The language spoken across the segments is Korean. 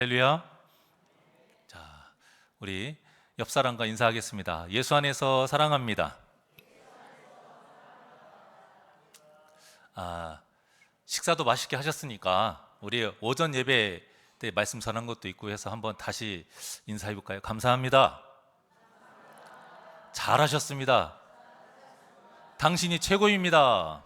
할렐루야. 자, 우리 옆 사람과 인사하겠습니다. 예수 안에서 사랑합니다. 식사도 맛있게 하셨으니까 우리 오전 예배 때 말씀 전한 것도 있고 해서 한번 다시 인사해 볼까요? 감사합니다. 잘하셨습니다. 당신이 최고입니다.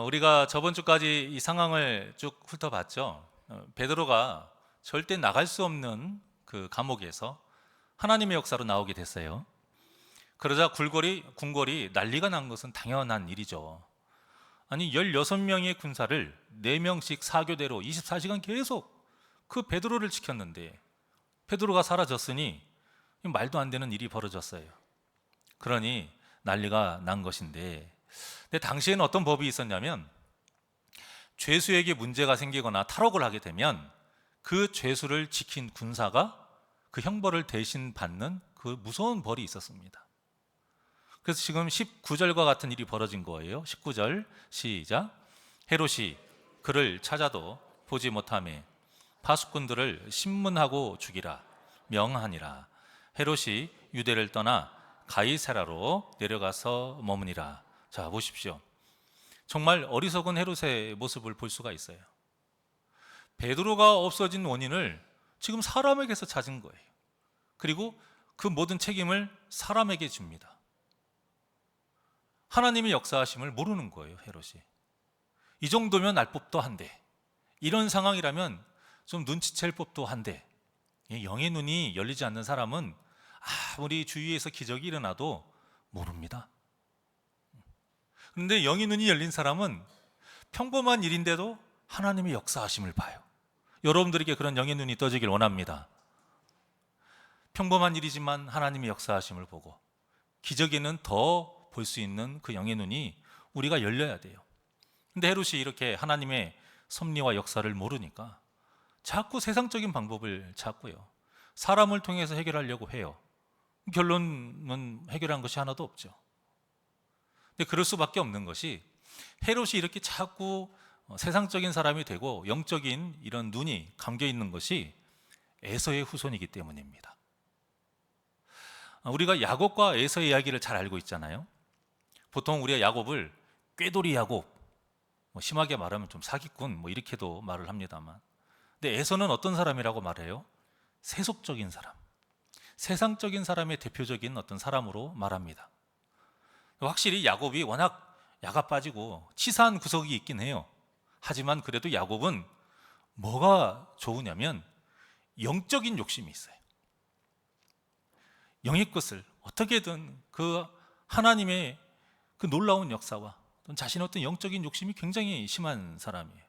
우리가 저번 주까지 이 상황을 쭉 훑어봤죠. 베드로가 절대 나갈 수 없는 그 감옥에서 하나님의 역사로 나오게 됐어요. 그러자 궁궐이 난리가 난 것은 당연한 일이죠. 아니 16명의 군사를 4명씩 사교대로 24시간 계속 그 베드로를 지켰는데 베드로가 사라졌으니 말도 안 되는 일이 벌어졌어요. 그러니 난리가 난 것인데, 근데 당시에는 어떤 법이 있었냐면 죄수에게 문제가 생기거나 탈옥을 하게 되면 그 죄수를 지킨 군사가 그 형벌을 대신 받는 그 무서운 벌이 있었습니다. 그래서 지금 19절과 같은 일이 벌어진 거예요. 19절 시작. 헤롯이 그를 찾아도 보지 못하매 파수꾼들을 신문하고 죽이라 명하니라. 헤롯이 유대를 떠나 가이사라로 내려가서 머무니라. 자, 보십시오. 정말 어리석은 헤롯의 모습을 볼 수가 있어요. 베드로가 없어진 원인을 지금 사람에게서 찾은 거예요. 그리고 그 모든 책임을 사람에게 줍니다. 하나님의 역사하심을 모르는 거예요, 헤롯이. 이 정도면 알 법도 한데, 이런 상황이라면 좀 눈치챌 법도 한데, 영의 눈이 열리지 않는 사람은 아무리 주위에서 기적이 일어나도 모릅니다. 그런데 영의 눈이 열린 사람은 평범한 일인데도 하나님의 역사하심을 봐요. 여러분들에게 그런 영의 눈이 떠지길 원합니다. 평범한 일이지만 하나님의 역사하심을 보고 기적에는 더 볼 수 있는 그 영의 눈이 우리가 열려야 돼요. 근데 헤롯이 이렇게 하나님의 섭리와 역사를 모르니까 자꾸 세상적인 방법을 찾고요. 사람을 통해서 해결하려고 해요. 결론은 해결한 것이 하나도 없죠. 근데 그럴 수밖에 없는 것이 헤롯이 이렇게 자꾸 세상적인 사람이 되고 영적인 이런 눈이 감겨 있는 것이 에서의 후손이기 때문입니다. 우리가 야곱과 에서의 이야기를 잘 알고 있잖아요. 보통 우리가 야곱을 꾀돌이 야곱, 심하게 말하면 좀 사기꾼 이렇게도 말을 합니다만, 근데 에서는 어떤 사람이라고 말해요? 세속적인 사람, 세상적인 사람의 대표적인 어떤 사람으로 말합니다. 확실히 야곱이 워낙 야가 빠지고 치사한 구석이 있긴 해요. 하지만 그래도 야곱은 뭐가 좋으냐면 영적인 욕심이 있어요. 영의 것을 어떻게든 그 하나님의 그 놀라운 역사와 자신의 어떤 영적인 욕심이 굉장히 심한 사람이에요.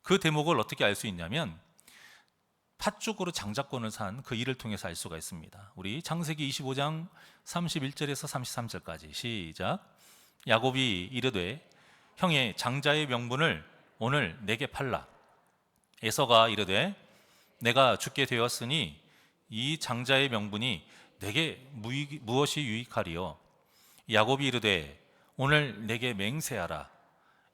그 대목을 어떻게 알 수 있냐면 팥죽으로 장자권을 산 그 일을 통해서 알 수가 있습니다. 우리 창세기 25장 31절에서 33절까지 시작. 야곱이 이르되 형의 장자의 명분을 오늘 내게 팔라. 에서가 이르되 내가 죽게 되었으니 이 장자의 명분이 내게 무엇이 유익하리요? 야곱이 이르되 오늘 내게 맹세하라.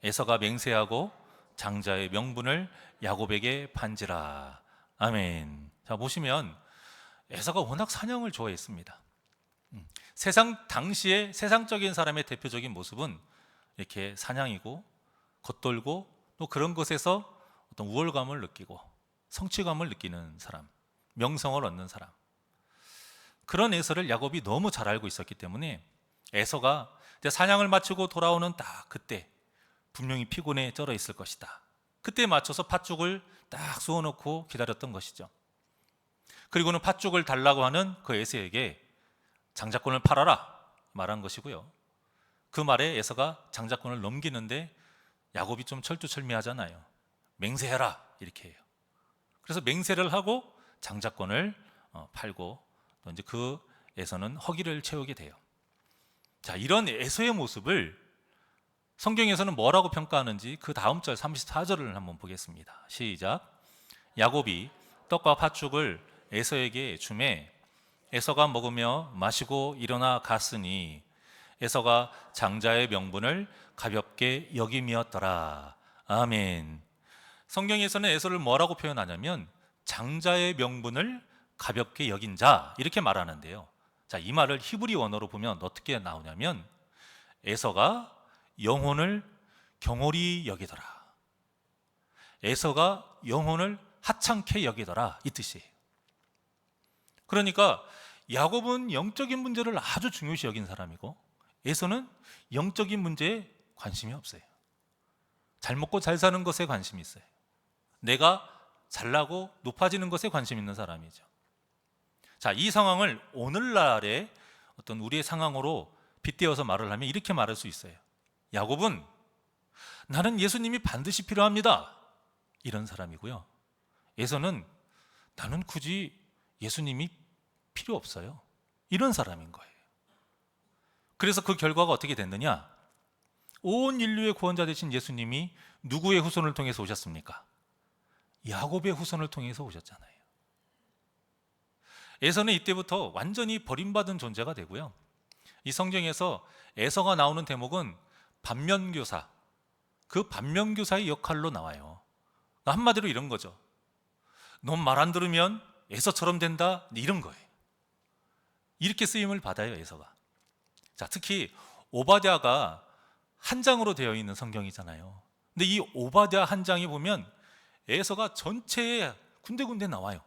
에서가 맹세하고 장자의 명분을 야곱에게 판지라. 아멘. 자, 보시면 에서가 워낙 사냥을 좋아했습니다. 당시에 세상적인 사람의 대표적인 모습은 이렇게 사냥이고 겉돌고 또 그런 것에서 어떤 우월감을 느끼고 성취감을 느끼는 사람, 명성을 얻는 사람. 그런 에서를 야곱이 너무 잘 알고 있었기 때문에 에서가 사냥을 마치고 돌아오는 딱 그때 분명히 피곤에 쩔어 있을 것이다. 그때 맞춰서 팥죽을 딱 쏘아놓고 기다렸던 것이죠. 그리고는 팥죽을 달라고 하는 그 에서에게 장자권을 팔아라 말한 것이고요. 그 말에 에서가 장자권을 넘기는데 야곱이 좀 철두철미하잖아요. 맹세해라 이렇게 해요. 그래서 맹세를 하고 장자권을 팔고 또 이제 그 에서는 허기를 채우게 돼요. 자, 이런 에서의 모습을 성경에서는 뭐라고 평가하는지 그 다음 절 34절을 한번 보겠습니다. 시작. 야곱이 떡과 팥죽을 에서에게 주매 에서가 먹으며 마시고 일어나 갔으니 에서가 장자의 명분을 가볍게 여김이었더라. 아멘. 성경에서는 에서를 뭐라고 표현하냐면 장자의 명분을 가볍게 여긴 자 이렇게 말하는데요. 자, 이 말을 히브리 원어로 보면 어떻게 나오냐면 에서가 영혼을 경홀히 여기더라. 에서가 영혼을 하찮게 여기더라 이 뜻이에요. 그러니까 야곱은 영적인 문제를 아주 중요시 여긴 사람이고 에서는 영적인 문제에 관심이 없어요. 잘 먹고 잘 사는 것에 관심이 있어요. 내가 잘나고 높아지는 것에 관심 있는 사람이죠. 자, 이 상황을 오늘날의 어떤 우리의 상황으로 빗대어서 말을 하면 이렇게 말할 수 있어요. 야곱은 나는 예수님이 반드시 필요합니다. 이런 사람이고요. 에서는 나는 굳이 예수님이 필요 없어요. 이런 사람인 거예요. 그래서 그 결과가 어떻게 됐느냐? 온 인류의 구원자 되신 예수님이 누구의 후손을 통해서 오셨습니까? 야곱의 후손을 통해서 오셨잖아요. 에서는 이때부터 완전히 버림받은 존재가 되고요. 이 성경에서 에서가 나오는 대목은 반면교사, 그 반면교사의 역할로 나와요. 한마디로 이런 거죠. 넌 말 안 들으면 에서처럼 된다, 이런 거예요. 이렇게 쓰임을 받아요, 에서가. 자, 특히 오바댜가 한 장으로 되어 있는 성경이잖아요. 근데 이 오바댜 한 장에 보면 에서가 전체에 군데군데 나와요.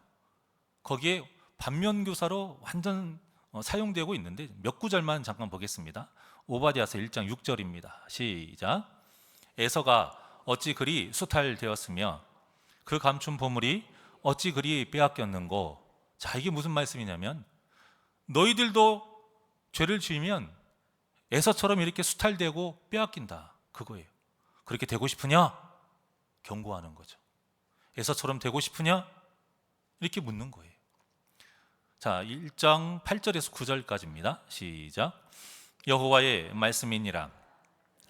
거기에 반면교사로 완전 사용되고 있는데 몇 구절만 잠깐 보겠습니다. 오바댜서 1장 6절입니다. 시작. 에서가 어찌 그리 수탈되었으며 그 감춘 보물이 어찌 그리 빼앗겼는고. 자, 이게 무슨 말씀이냐면 너희들도 죄를 지으면 에서처럼 이렇게 수탈되고 빼앗긴다, 그거예요. 그렇게 되고 싶으냐? 경고하는 거죠. 에서처럼 되고 싶으냐? 이렇게 묻는 거예요. 자, 1장 8절에서 9절까지입니다. 시작. 여호와의 말씀이니라.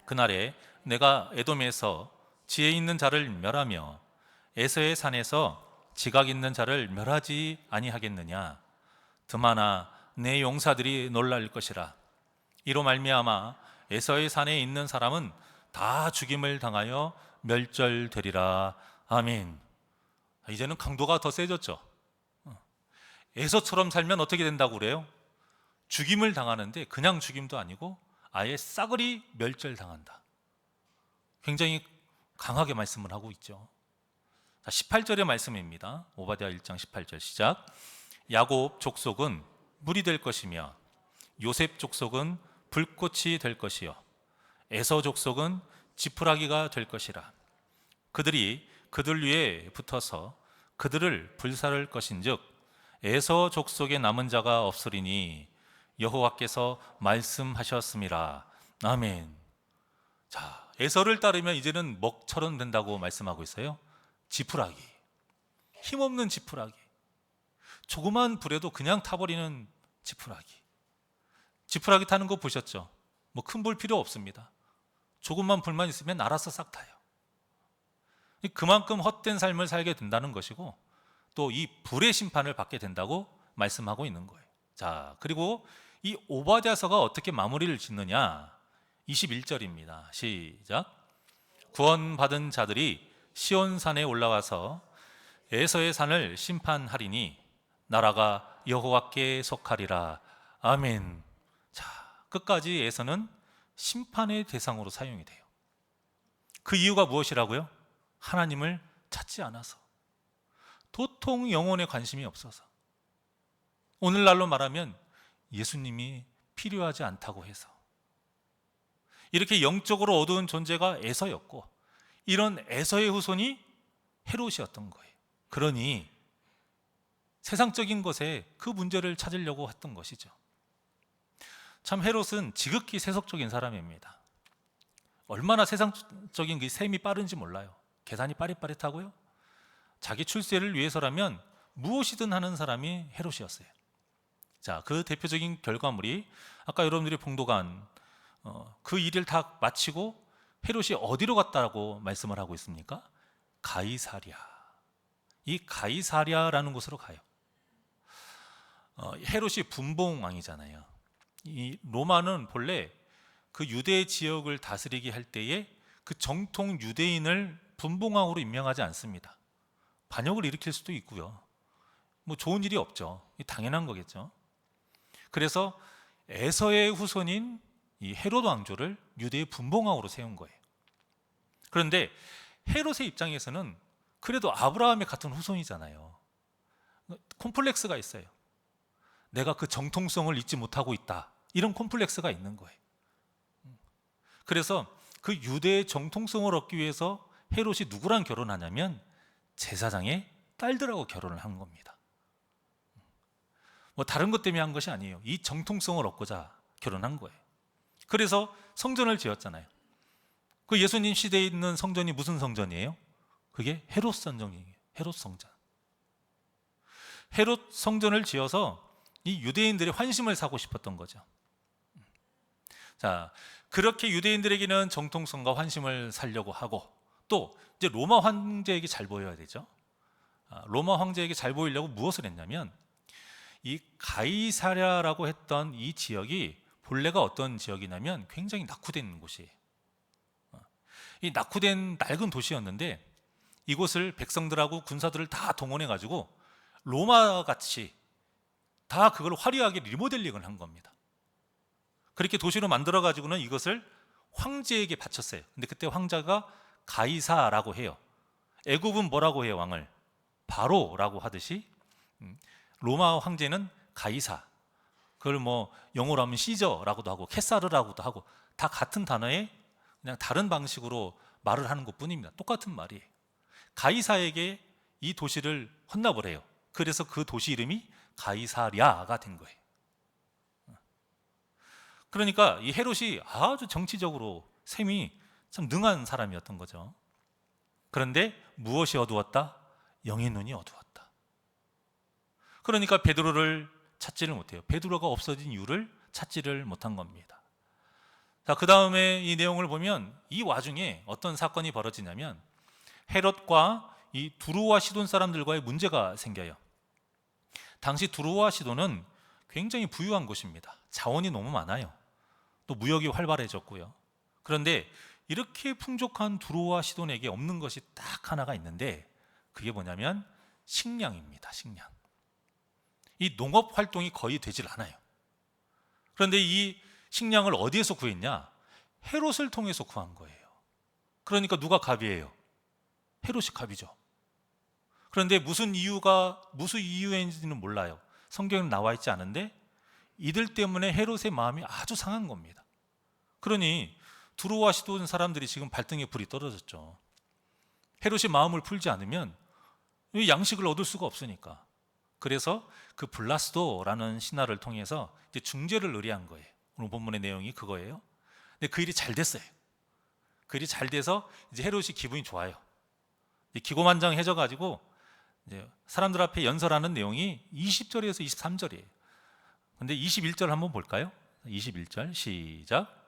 그날에 내가 에돔에서 지혜 있는 자를 멸하며 에서의 산에서 지각 있는 자를 멸하지 아니하겠느냐. 드마나 내 용사들이 놀랄 것이라. 이로 말미암아 에서의 산에 있는 사람은 다 죽임을 당하여 멸절되리라. 아멘. 이제는 강도가 더 세졌죠. 에서처럼 살면 어떻게 된다고 그래요? 죽임을 당하는데 그냥 죽임도 아니고 아예 싸그리 멸절당한다. 굉장히 강하게 말씀을 하고 있죠. 18절의 말씀입니다. 오바댜 1장 18절 시작. 야곱 족속은 물이 될 것이며 요셉 족속은 불꽃이 될 것이요 에서 족속은 지푸라기가 될 것이라. 그들이 그들 위에 붙어서 그들을 불살을 것인즉 에서 족속에 남은 자가 없으리니 여호와께서 말씀하셨음이라. 아멘. 자, 에서를 따르면 이제는 먹처럼 된다고 말씀하고 있어요. 지푸라기, 힘없는 지푸라기, 조그만 불에도 그냥 타버리는 지푸라기. 지푸라기 타는 거 보셨죠? 뭐 큰 불 필요 없습니다. 조금만 불만 있으면 알아서 싹 타요. 그만큼 헛된 삶을 살게 된다는 것이고 또 이 불의 심판을 받게 된다고 말씀하고 있는 거예요. 자, 그리고 이 오바댜서가 어떻게 마무리를 짓느냐? 21절입니다. 시작. 구원받은 자들이 시온산에 올라와서 에서의 산을 심판하리니 나라가 여호와께 속하리라. 아멘. 자, 끝까지 에서는 심판의 대상으로 사용이 돼요. 그 이유가 무엇이라고요? 하나님을 찾지 않아서, 도통 영혼에 관심이 없어서, 오늘날로 말하면 예수님이 필요하지 않다고 해서, 이렇게 영적으로 어두운 존재가 에서였고 이런 에서의 후손이 헤롯이었던 거예요. 그러니 세상적인 것에 그 문제를 찾으려고 했던 것이죠. 참 헤롯은 지극히 세속적인 사람입니다. 얼마나 세상적인 그 셈이 빠른지 몰라요. 계산이 빠릿빠릿하고요. 자기 출세를 위해서라면 무엇이든 하는 사람이 헤롯이었어요. 자, 그 대표적인 결과물이 아까 여러분들이 봉독한 그 일을 다 마치고 헤롯이 어디로 갔다고 말씀을 하고 있습니까? 가이사랴. 이 가이사랴라는 곳으로 가요. 헤롯이 분봉왕이잖아요. 이 로마는 본래 그 유대 지역을 다스리게 할 때에 그 정통 유대인을 분봉왕으로 임명하지 않습니다. 반역을 일으킬 수도 있고요. 뭐 좋은 일이 없죠. 당연한 거겠죠. 그래서 에서의 후손인 이 헤롯 왕조를 유대의 분봉왕으로 세운 거예요. 그런데 헤롯의 입장에서는 그래도 아브라함의 같은 후손이잖아요. 콤플렉스가 있어요. 내가 그 정통성을 잊지 못하고 있다. 이런 콤플렉스가 있는 거예요. 그래서 그 유대의 정통성을 얻기 위해서 헤롯이 누구랑 결혼하냐면 제사장의 딸들하고 결혼을 한 겁니다. 뭐 다른 것 때문에 한 것이 아니에요. 이 정통성을 얻고자 결혼한 거예요. 그래서 성전을 지었잖아요. 그 예수님 시대에 있는 성전이 무슨 성전이에요? 그게 헤롯 성전이에요. 헤롯 성전. 헤롯 성전을 지어서 이 유대인들의 환심을 사고 싶었던 거죠. 자, 그렇게 유대인들에게는 정통성과 환심을 살려고 하고, 또 이제 로마 황제에게 잘 보여야 되죠. 로마 황제에게 잘 보이려고 무엇을 했냐면, 이 가이사랴라고 했던 이 지역이 본래가 어떤 지역이냐면 굉장히 낙후된 곳이에요. 이 낙후된 낡은 도시였는데 이곳을 백성들하고 군사들을 다 동원해 가지고 로마 같이 다 그걸 화려하게 리모델링을 한 겁니다. 그렇게 도시로 만들어 가지고는 이것을 황제에게 바쳤어요. 근데 그때 황제가 가이사라고 해요. 애굽은 뭐라고 해요? 왕을 바로라고 하듯이 로마 황제는 가이사. 그걸 뭐 영어로 하면 시저라고도 하고 케사르라고도 하고 다 같은 단어에 그냥 다른 방식으로 말을 하는 것뿐입니다. 똑같은 말이에요. 가이사에게 이 도시를 헌납을 해요. 그래서 그 도시 이름이 가이사랴가 된 거예요. 그러니까 이 헤롯이 아주 정치적으로 셈이 참 능한 사람이었던 거죠. 그런데 무엇이 어두웠다? 영의 눈이 어두웠다. 그러니까 베드로를 찾지를 못해요. 베드로가 없어진 이유를 찾지를 못한 겁니다. 자, 그 다음에 이 내용을 보면 이 와중에 어떤 사건이 벌어지냐면 헤롯과 이 두로와 시돈 사람들과의 문제가 생겨요. 당시 두로와 시돈은 굉장히 부유한 곳입니다. 자원이 너무 많아요. 또 무역이 활발해졌고요. 그런데 이렇게 풍족한 두로와 시돈에게 없는 것이 딱 하나가 있는데 그게 뭐냐면 식량입니다. 식량. 이 농업 활동이 거의 되질 않아요. 그런데 이 식량을 어디에서 구했냐? 헤롯을 통해서 구한 거예요. 그러니까 누가 갑이에요? 헤롯이 갑이죠. 그런데 무슨 이유인지는 몰라요. 성경에 나와 있지 않은데 이들 때문에 헤롯의 마음이 아주 상한 겁니다. 그러니 두로와 시돈 사람들이 지금 발등에 불이 떨어졌죠. 헤롯이 마음을 풀지 않으면 양식을 얻을 수가 없으니까. 그래서 그 블라스도라는 신하를 통해서 이제 중재를 의뢰한 거예요. 오늘 본문의 내용이 그거예요. 근데 그 일이 잘 됐어요. 그 일이 잘 돼서 이제 헤롯이 기분이 좋아요. 기고만장해져 가지고 이제 사람들 앞에 연설하는 내용이 20절에서 23절이에요. 근데 21절 한번 볼까요? 21절 시작.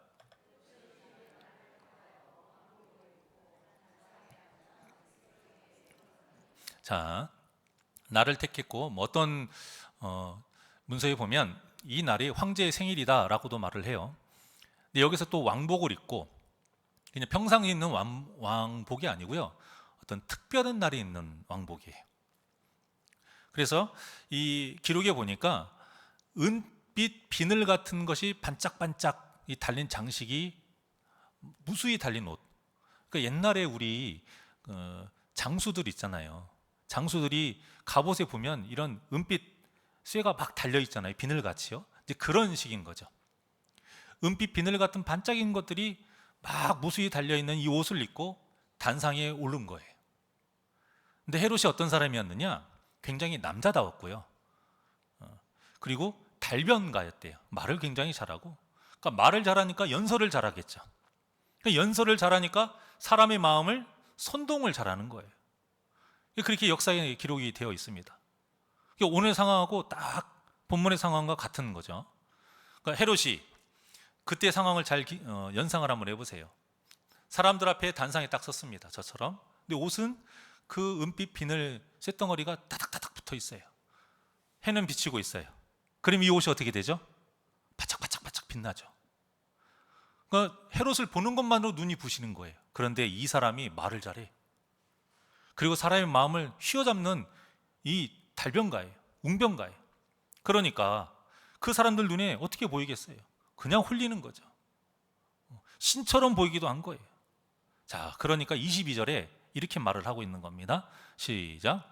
자, 나를 택했고 뭐 어떤 문서에 보면 이 날이 황제의 생일이다라고도 말을 해요. 근데 여기서 또 왕복을 입고 그냥 평상에 있는 왕복이 아니고요. 어떤 특별한 날이 있는 왕복이에요. 그래서 이 기록에 보니까 은빛 비늘 같은 것이 반짝반짝 달린 장식이 무수히 달린 옷. 그러니까 옛날에 우리 장수들 있잖아요. 장수들이 갑옷에 보면 이런 은빛 쇠가 막 달려 있잖아요. 비늘같이요. 이제 그런 식인 거죠. 은빛 비늘 같은 반짝인 것들이 막 무수히 달려 있는 이 옷을 입고 단상에 오른 거예요. 근데 헤롯이 어떤 사람이었느냐? 굉장히 남자다웠고요. 그리고 달변가였대요. 말을 굉장히 잘하고. 그러니까 말을 잘하니까 연설을 잘하겠죠. 그러니까 연설을 잘하니까 사람의 마음을 선동을 잘하는 거예요. 그렇게 역사에 기록이 되어 있습니다. 오늘 상황하고 딱 본문의 상황과 같은 거죠. 그러니까 헤롯이 그때 상황을 잘 연상을 한번 해보세요. 사람들 앞에 단상에 딱 섰습니다. 저처럼. 근데 옷은 그 은빛 비늘 쇳덩어리가 타닥타닥 붙어 있어요. 해는 비치고 있어요. 그럼 이 옷이 어떻게 되죠? 바짝바짝바짝 빛나죠. 그러니까 헤롯을 보는 것만으로 눈이 부시는 거예요. 그런데 이 사람이 말을 잘해. 그리고 사람의 마음을 휘어잡는 이 달변가예요. 웅변가예요. 그러니까 그 사람들 눈에 어떻게 보이겠어요? 그냥 홀리는 거죠. 신처럼 보이기도 한 거예요. 자, 그러니까 22절에 이렇게 말을 하고 있는 겁니다. 시작.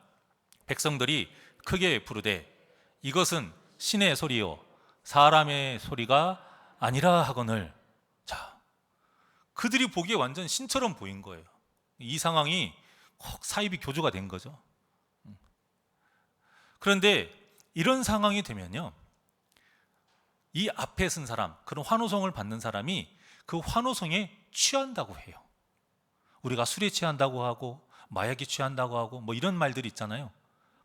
백성들이 크게 부르되 이것은 신의 소리요 사람의 소리가 아니라 하거늘. 자, 그들이 보기에 완전 신처럼 보인 거예요. 이 상황이 꼭 사이비 교조가 된 거죠. 그런데 이런 상황이 되면요, 이 앞에 쓴 사람, 그런 환호성을 받는 사람이 그 환호성에 취한다고 해요. 우리가 술에 취한다고 하고 마약에 취한다고 하고 뭐 이런 말들이 있잖아요.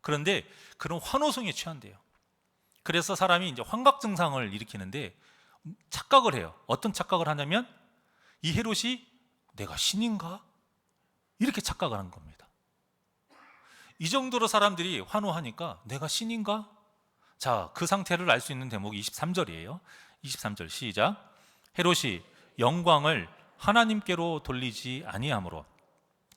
그런데 그런 환호성에 취한대요. 그래서 사람이 이제 환각 증상을 일으키는데 착각을 해요. 어떤 착각을 하냐면 이 헤롯이 내가 신인가? 이렇게 착각을 하는 겁니다. 이 정도로 사람들이 환호하니까 내가 신인가? 자, 그 상태를 알 수 있는 대목이 23절이에요. 23절 시작. 헤롯이 영광을 하나님께로 돌리지 아니하므로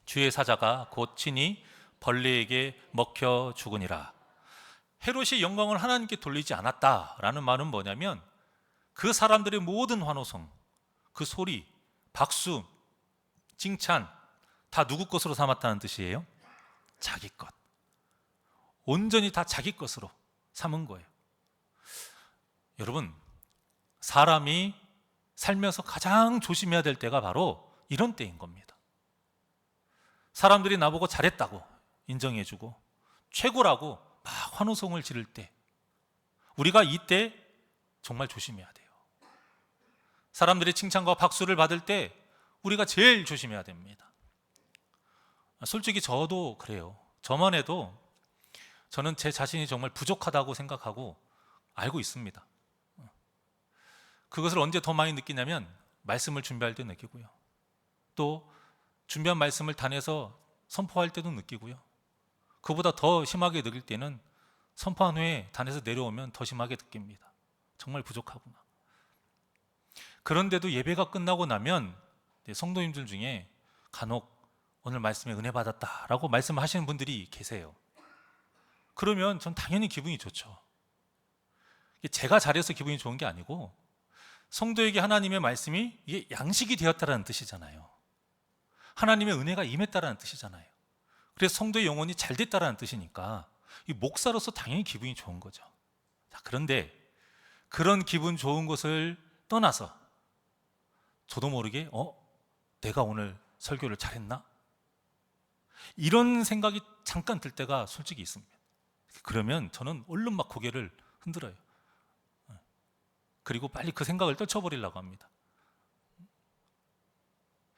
주의 사자가 곧 친히 벌레에게 먹혀 죽으니라. 헤롯이 영광을 하나님께 돌리지 않았다라는 말은 뭐냐면 그 사람들의 모든 환호성, 그 소리, 박수, 칭찬 다 누구 것으로 삼았다는 뜻이에요? 자기 것. 온전히 다 자기 것으로 삼은 거예요. 여러분, 사람이 살면서 가장 조심해야 될 때가 바로 이런 때인 겁니다. 사람들이 나보고 잘했다고 인정해주고 최고라고 막 환호성을 지를 때, 우리가 이때 정말 조심해야 돼요. 사람들이 칭찬과 박수를 받을 때 우리가 제일 조심해야 됩니다. 솔직히 저도 그래요. 저만 해도 저는 제 자신이 정말 부족하다고 생각하고 알고 있습니다. 그것을 언제 더 많이 느끼냐면 말씀을 준비할 때 느끼고요. 또 준비한 말씀을 단에서 선포할 때도 느끼고요. 그보다 더 심하게 느낄 때는 선포한 후에 단에서 내려오면 더 심하게 느낍니다. 정말 부족하구나. 그런데도 예배가 끝나고 나면 성도님들 중에 간혹 오늘 말씀에 은혜 받았다라고 말씀하시는 분들이 계세요. 그러면 전 당연히 기분이 좋죠. 제가 잘해서 기분이 좋은 게 아니고 성도에게 하나님의 말씀이 이게 양식이 되었다라는 뜻이잖아요. 하나님의 은혜가 임했다라는 뜻이잖아요. 그래서 성도의 영혼이 잘 됐다라는 뜻이니까 이 목사로서 당연히 기분이 좋은 거죠. 자, 그런데 그런 기분 좋은 것을 떠나서 저도 모르게 내가 오늘 설교를 잘했나? 이런 생각이 잠깐 들 때가 솔직히 있습니다. 그러면 저는 얼른 막 고개를 흔들어요. 그리고 빨리 그 생각을 떨쳐버리려고 합니다.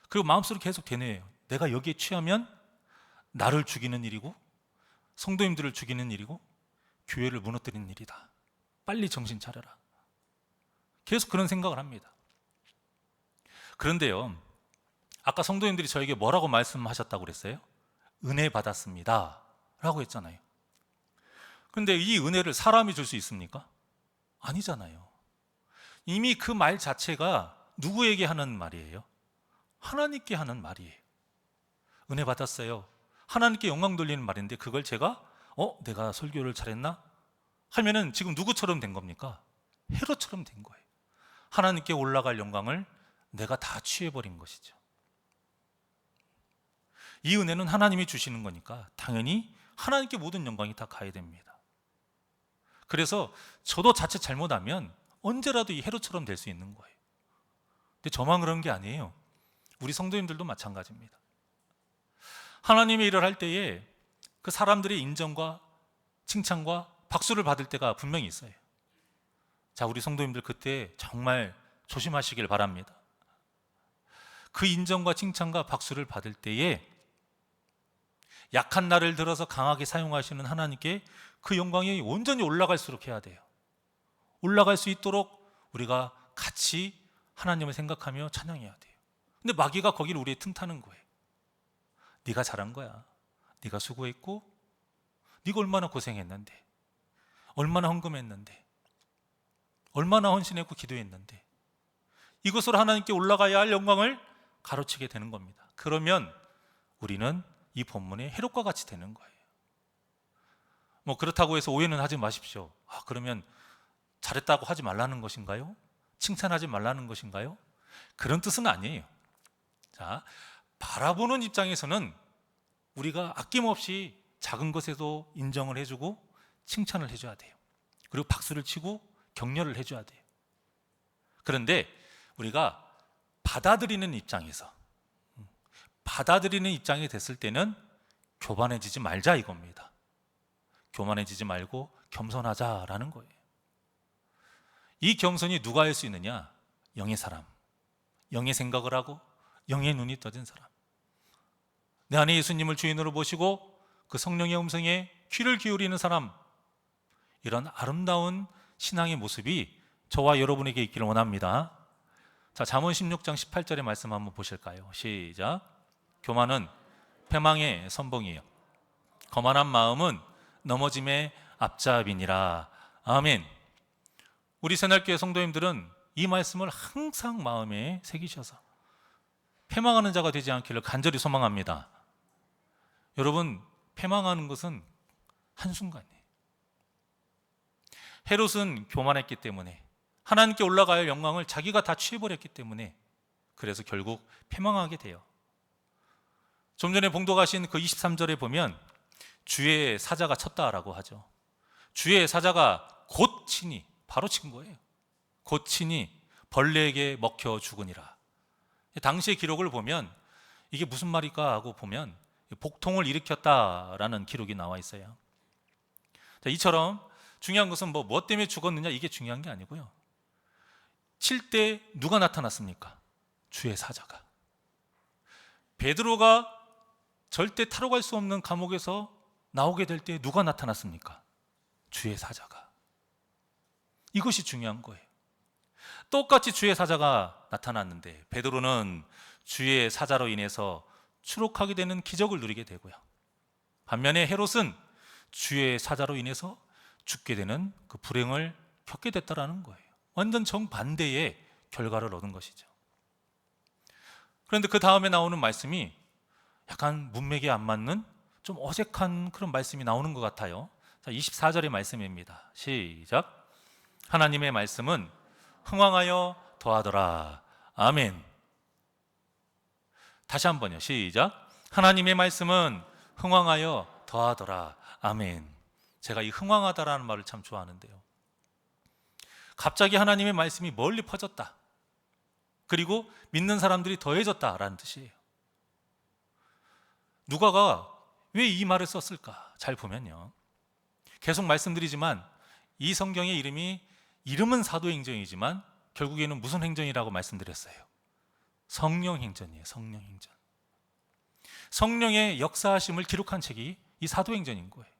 그리고 마음속으로 계속 되뇌요. 내가 여기에 취하면 나를 죽이는 일이고 성도님들을 죽이는 일이고 교회를 무너뜨리는 일이다. 빨리 정신 차려라. 계속 그런 생각을 합니다. 그런데요, 아까 성도님들이 저에게 뭐라고 말씀하셨다고 그랬어요? 은혜 받았습니다 라고 했잖아요. 그런데 이 은혜를 사람이 줄 수 있습니까? 아니잖아요. 이미 그 말 자체가 누구에게 하는 말이에요? 하나님께 하는 말이에요. 은혜 받았어요. 하나님께 영광 돌리는 말인데 그걸 제가 내가 설교를 잘했나? 하면은 지금 누구처럼 된 겁니까? 헤롯처럼 된 거예요. 하나님께 올라갈 영광을 내가 다 취해버린 것이죠. 이 은혜는 하나님이 주시는 거니까 당연히 하나님께 모든 영광이 다 가야 됩니다. 그래서 저도 자칫 잘못하면 언제라도 이 헤롯처럼 될 수 있는 거예요. 근데 저만 그런 게 아니에요. 우리 성도님들도 마찬가지입니다. 하나님의 일을 할 때에 그 사람들의 인정과 칭찬과 박수를 받을 때가 분명히 있어요. 자, 우리 성도님들 그때 정말 조심하시길 바랍니다. 그 인정과 칭찬과 박수를 받을 때에 약한 나를 들어서 강하게 사용하시는 하나님께 그 영광이 온전히 올라갈수록 해야 돼요. 올라갈 수 있도록 우리가 같이 하나님을 생각하며 찬양해야 돼요. 근데 마귀가 거기를 우리의 틈타는 거예요. 네가 잘한 거야. 네가 수고했고 네가 얼마나 고생했는데 얼마나 헌금했는데 얼마나 헌신했고 기도했는데 이것으로 하나님께 올라가야 할 영광을 가로채게 되는 겁니다. 그러면 우리는 이 본문의 헤롯과 같이 되는 거예요. 뭐 그렇다고 해서 오해는 하지 마십시오. 그러면 잘했다고 하지 말라는 것인가요? 칭찬하지 말라는 것인가요? 그런 뜻은 아니에요. 자, 바라보는 입장에서는 우리가 아낌없이 작은 것에도 인정을 해주고 칭찬을 해줘야 돼요. 그리고 박수를 치고 격려를 해줘야 돼요. 그런데 우리가 받아들이는 입장이 됐을 때는 교만해지지 말자 이겁니다. 교만해지지 말고 겸손하자라는 거예요. 이 겸손이 누가 할 수 있느냐? 영의 사람, 영의 생각을 하고 영의 눈이 떠진 사람, 내 안에 예수님을 주인으로 모시고 그 성령의 음성에 귀를 기울이는 사람, 이런 아름다운 신앙의 모습이 저와 여러분에게 있기를 원합니다. 자, 잠언 16장 18절의 말씀 한번 보실까요? 시작. 교만은 패망의 선봉이에요. 거만한 마음은 넘어짐의 앞잡이니라. 아멘. 우리 새날교회 성도님들은 이 말씀을 항상 마음에 새기셔서 패망하는 자가 되지 않기를 간절히 소망합니다. 여러분, 패망하는 것은 한순간이에요. 헤롯은 교만했기 때문에, 하나님께 올라가야 할 영광을 자기가 다 취해버렸기 때문에, 그래서 결국 패망하게 돼요. 좀 전에 봉독하신 그 23절에 보면 주의 사자가 쳤다라고 하죠. 주의 사자가 곧 치니, 바로 친 거예요. 곧 치니 벌레에게 먹혀 죽으니라. 당시의 기록을 보면 이게 무슨 말일까 하고 보면 복통을 일으켰다라는 기록이 나와 있어요. 자, 이처럼 중요한 것은 무엇 때문에 죽었느냐, 이게 중요한 게 아니고요. 칠 때 누가 나타났습니까? 주의 사자가. 베드로가 절대 타러 갈 수 없는 감옥에서 나오게 될 때 누가 나타났습니까? 주의 사자가. 이것이 중요한 거예요. 똑같이 주의 사자가 나타났는데 베드로는 주의 사자로 인해서 추록하게 되는 기적을 누리게 되고요. 반면에 헤롯은 주의 사자로 인해서 죽게 되는 그 불행을 겪게 됐다라는 거예요. 완전 정반대의 결과를 얻은 것이죠. 그런데 그 다음에 나오는 말씀이 약간 문맥에 안 맞는 좀 어색한 그런 말씀이 나오는 것 같아요. 자, 24절의 말씀입니다. 시작. 하나님의 말씀은 흥왕하여 더하더라. 아멘. 다시 한번요. 시작. 하나님의 말씀은 흥왕하여 더하더라. 아멘. 제가 이 흥왕하다라는 말을 참 좋아하는데요. 갑자기 하나님의 말씀이 멀리 퍼졌다. 그리고 믿는 사람들이 더해졌다라는 뜻이에요. 누가가 왜 이 말을 썼을까? 잘 보면요. 계속 말씀드리지만 이 성경의 이름은 사도행전이지만 결국에는 무슨 행전이라고 말씀드렸어요? 성령행전이에요. 성령행전. 성령의 역사하심을 기록한 책이 이 사도행전인 거예요.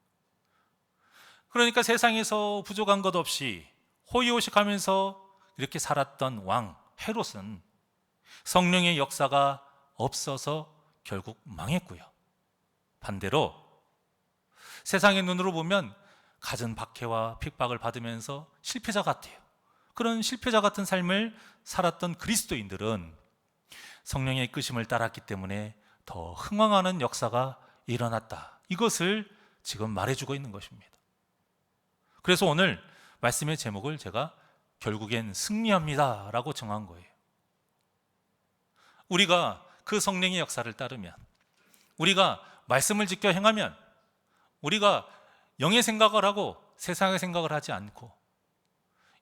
그러니까 세상에서 부족한 것 없이 호의호식하면서 이렇게 살았던 왕 헤롯은 성령의 역사가 없어서 결국 망했고요. 반대로 세상의 눈으로 보면 갖은 박해와 핍박을 받으면서 실패자 같아요. 그런 실패자 같은 삶을 살았던 그리스도인들은 성령의 이끄심을 따랐기 때문에 더 흥왕하는 역사가 일어났다. 이것을 지금 말해주고 있는 것입니다. 그래서 오늘 말씀의 제목을 제가 결국엔 승리합니다 라고 정한 거예요. 우리가 그 성령의 역사를 따르면, 우리가 말씀을 지켜 행하면, 우리가 영의 생각을 하고 세상의 생각을 하지 않고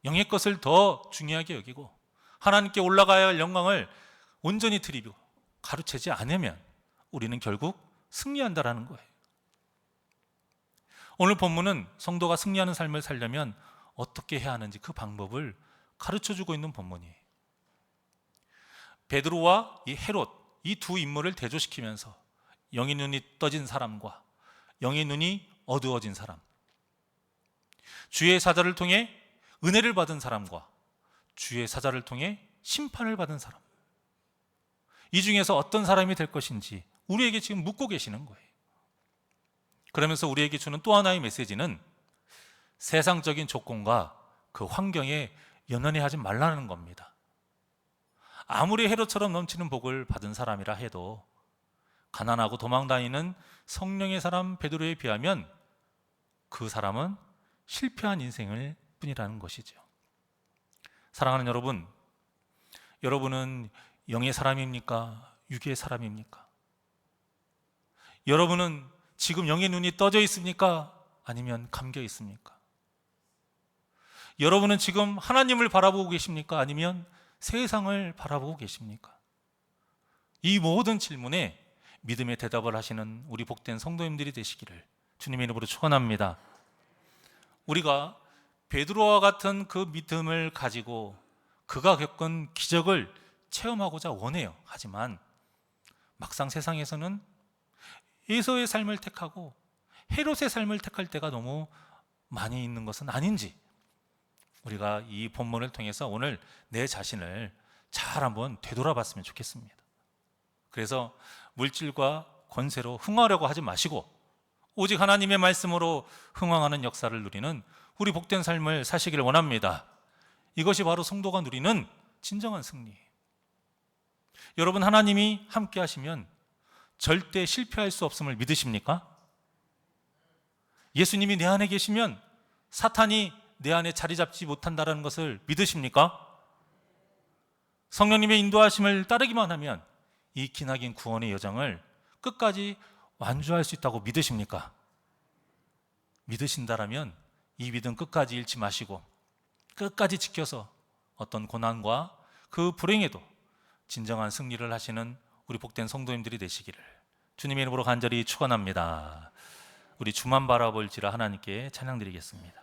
영의 것을 더 중요하게 여기고 하나님께 올라가야 할 영광을 온전히 드리고 가르치지 않으면 우리는 결국 승리한다라는 거예요. 오늘 본문은 성도가 승리하는 삶을 살려면 어떻게 해야 하는지 그 방법을 가르쳐주고 있는 본문이에요. 베드로와 이 헤롯, 이 두 인물을 대조시키면서 영의 눈이 떠진 사람과 영의 눈이 어두워진 사람, 주의 사자를 통해 은혜를 받은 사람과 주의 사자를 통해 심판을 받은 사람, 이 중에서 어떤 사람이 될 것인지 우리에게 지금 묻고 계시는 거예요. 그러면서 우리에게 주는 또 하나의 메시지는 세상적인 조건과 그 환경에 연연해 하지 말라는 겁니다. 아무리 헤롯처럼 넘치는 복을 받은 사람이라 해도 가난하고 도망다니는 성령의 사람 베드로에 비하면 그 사람은 실패한 인생을 뿐이라는 것이죠. 사랑하는 여러분, 여러분은 영의 사람입니까? 육의 사람입니까? 여러분은 지금 영의 눈이 떠져 있습니까? 아니면 감겨 있습니까? 여러분은 지금 하나님을 바라보고 계십니까? 아니면 세상을 바라보고 계십니까? 이 모든 질문에 믿음의 대답을 하시는 우리 복된 성도님들이 되시기를 주님의 이름으로 축원합니다. 우리가 베드로와 같은 그 믿음을 가지고 그가 겪은 기적을 체험하고자 원해요. 하지만 막상 세상에서는 에서의 삶을 택하고 헤롯의 삶을 택할 때가 너무 많이 있는 것은 아닌지 우리가 이 본문을 통해서 오늘 내 자신을 잘 한번 되돌아봤으면 좋겠습니다. 그래서 물질과 권세로 흥하려고 하지 마시고 오직 하나님의 말씀으로 흥왕하는 역사를 누리는 우리 복된 삶을 사시기를 원합니다. 이것이 바로 성도가 누리는 진정한 승리예요. 여러분, 하나님이 함께 하시면 절대 실패할 수 없음을 믿으십니까? 예수님이 내 안에 계시면 사탄이 내 안에 자리 잡지 못한다는 것을 믿으십니까? 성령님의 인도하심을 따르기만 하면 이 기나긴 구원의 여정을 끝까지 완주할 수 있다고 믿으십니까? 믿으신다라면 이 믿음 끝까지 잃지 마시고 끝까지 지켜서 어떤 고난과 그 불행에도 진정한 승리를 하시는 우리 복된 성도님들이 되시기를 주님의 이름으로 간절히 축원합니다. 우리 주만 바라볼지라 하나님께 찬양드리겠습니다.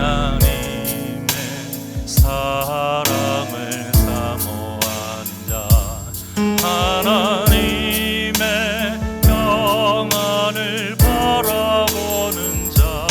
하나님의 사랑을 사모한 자, 하나님의 평안을 바라보는 자,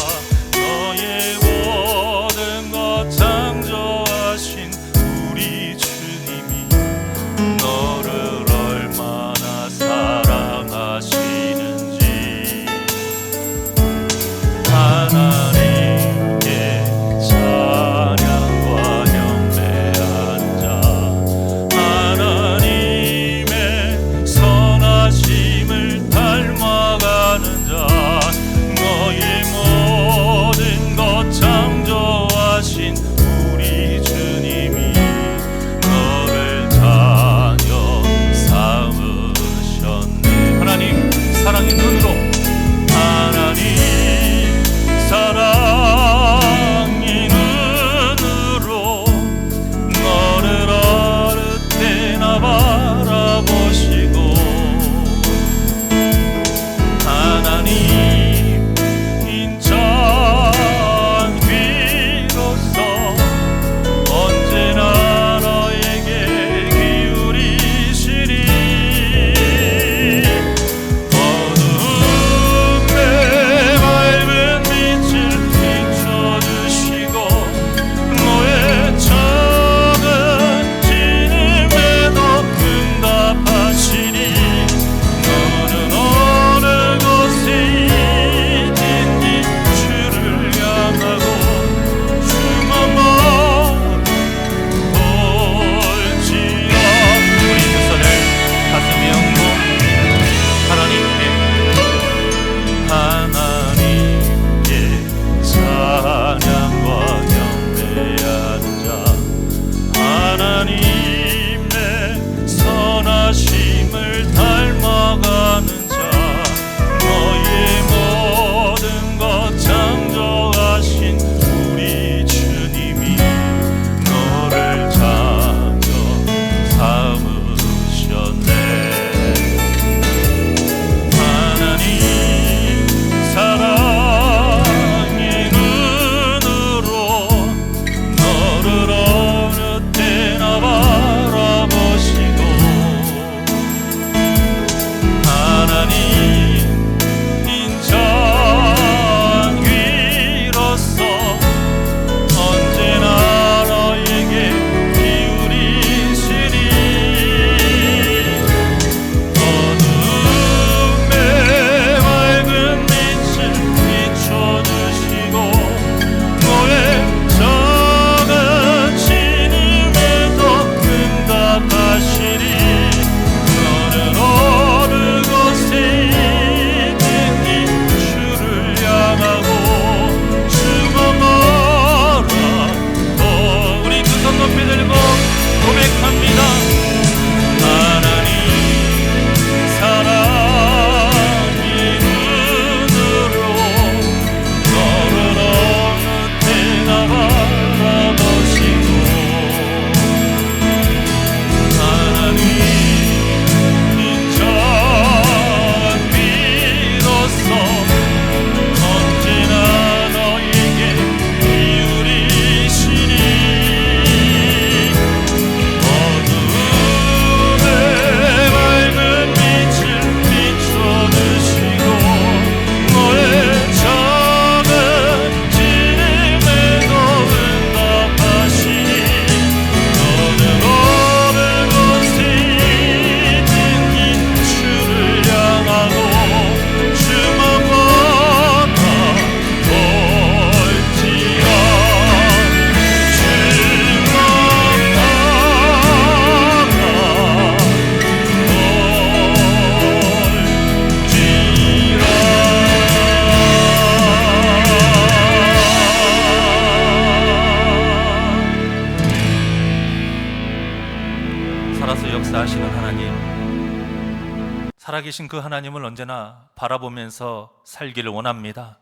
살아서 역사하시는 하나님, 살아계신 그 하나님을 언제나 바라보면서 살기를 원합니다.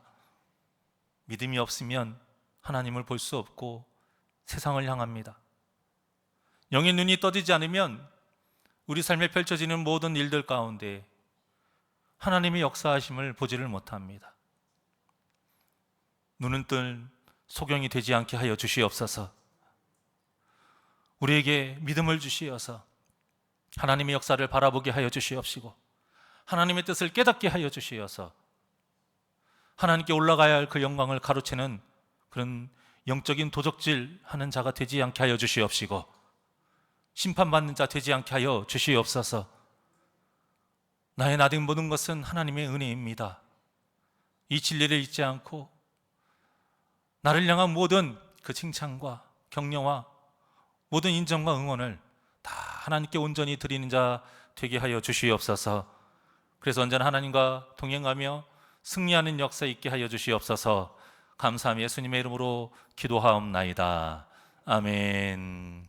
믿음이 없으면 하나님을 볼 수 없고 세상을 향합니다. 영의 눈이 떠지지 않으면 우리 삶에 펼쳐지는 모든 일들 가운데 하나님의 역사하심을 보지를 못합니다. 눈은 뜰 소경이 되지 않게 하여 주시옵소서. 우리에게 믿음을 주시어서 하나님의 역사를 바라보게 하여 주시옵시고 하나님의 뜻을 깨닫게 하여 주시어서 하나님께 올라가야 할 그 영광을 가로채는 그런 영적인 도적질 하는 자가 되지 않게 하여 주시옵시고 심판받는 자 되지 않게 하여 주시옵소서. 나의 나된 모든 것은 하나님의 은혜입니다. 이 진리를 잊지 않고 나를 향한 모든 그 칭찬과 격려와 모든 인정과 응원을 다 하나님께 온전히 드리는 자 되게 하여 주시옵소서. 그래서 언제나 하나님과 동행하며 승리하는 역사 있게 하여 주시옵소서. 감사하며 예수님의 이름으로 기도하옵나이다. 아멘.